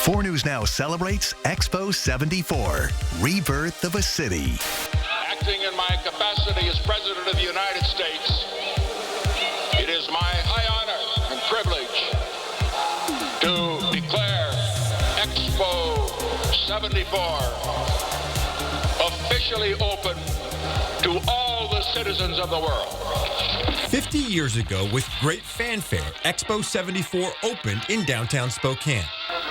4 News Now celebrates Expo 74, Rebirth of a City. Acting in my capacity as President of the United States, it is my high honor and privilege to declare Expo 74 officially open to all the citizens of the world. 50 years ago, with great fanfare, Expo 74 opened in downtown Spokane.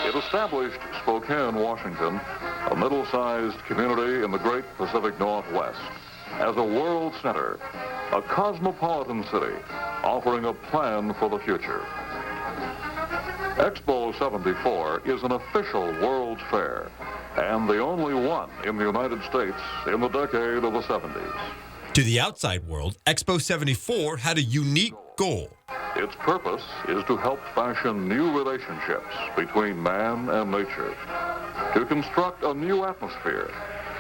It established Spokane, Washington, a middle-sized community in the great Pacific Northwest, as a world center, a cosmopolitan city, offering a plan for the future. Expo 74 is an official World's Fair, and the only one in the United States in the decade of the 70s. To the outside world, Expo 74 had a unique goal. Its purpose is to help fashion new relationships between man and nature, to construct a new atmosphere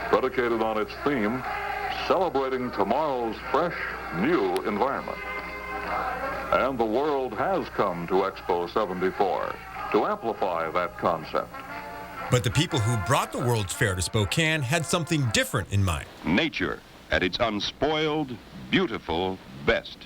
predicated on its theme, celebrating tomorrow's fresh, new environment. And the world has come to Expo 74 to amplify that concept. But the people who brought the World's Fair to Spokane had something different in mind. Nature at its unspoiled, beautiful best.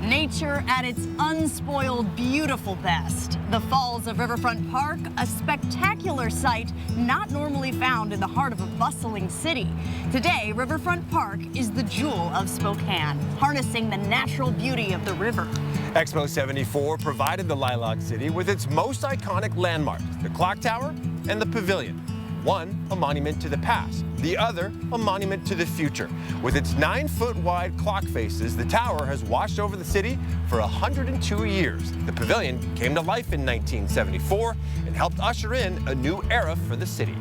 Nature at its unspoiled, beautiful best. The Falls of Riverfront Park, a spectacular sight not normally found in the heart of a bustling city. Today, Riverfront Park is the jewel of Spokane, harnessing the natural beauty of the river. Expo 74 provided the Lilac City with its most iconic landmarks, the Clock Tower and the Pavilion. One, a monument to the past, the other, a monument to the future. With its 9-foot-wide clock faces, the tower has watched over the city for 102 years. The pavilion came to life in 1974 and helped usher in a new era for the city.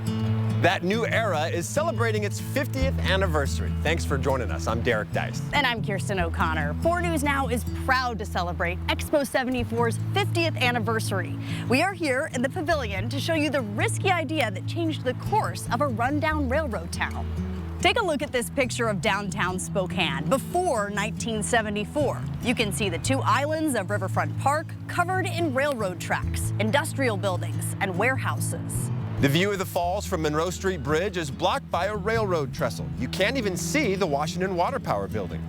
That new era is celebrating its 50th anniversary. Thanks for joining us. I'm Derek Dice. And I'm Kirsten O'Connor. 4 News Now is proud to celebrate Expo 74's 50th anniversary. We are here in the pavilion to show you the risky idea that changed the course of a rundown railroad town. Take a look at this picture of downtown Spokane before 1974. You can see the 2 islands of Riverfront Park covered in railroad tracks, industrial buildings, and warehouses. The view of the falls from Monroe Street Bridge is blocked by a railroad trestle. You can't even see the Washington Water Power building.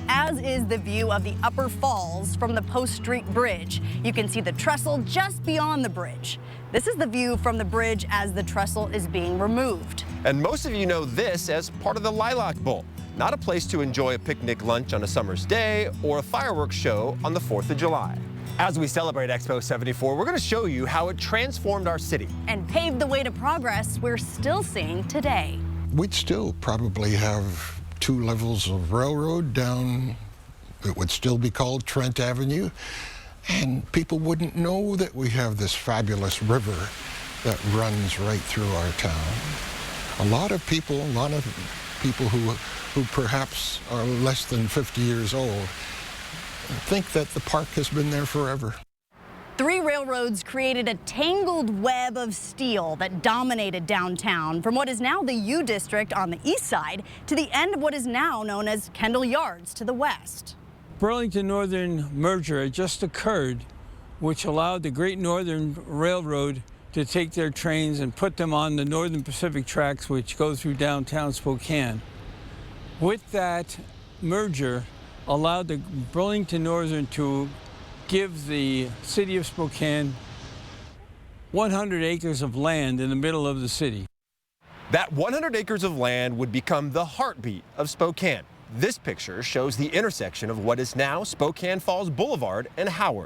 As is the view of the upper falls from the Post Street Bridge. You can see the trestle just beyond the bridge. This is the view from the bridge as the trestle is being removed. And most of you know this as part of the Lilac Bowl, not a place to enjoy a picnic lunch on a summer's day or a fireworks show on the 4th of July. As we celebrate Expo 74, we're going to show you how it transformed our city and paved the way to progress we're still seeing today. We'd still probably have 2 levels of railroad down, it would still be called Trent Avenue, and people wouldn't know that we have this fabulous river that runs right through our town. A lot of people who perhaps are less than 50 years old think that the park has been there forever. 3 railroads created a tangled web of steel that dominated downtown, from what is now the U District on the east side to the end of what is now known as Kendall Yards to the west. Burlington Northern merger had just occurred, which allowed the Great Northern Railroad to take their trains and put them on the Northern Pacific tracks, which go through downtown Spokane. With that merger, allowed the Burlington Northern to give the city of Spokane 100 acres of land in the middle of the city. That 100 acres of land would become the heartbeat of Spokane. This picture shows the intersection of what is now Spokane Falls Boulevard and Howard.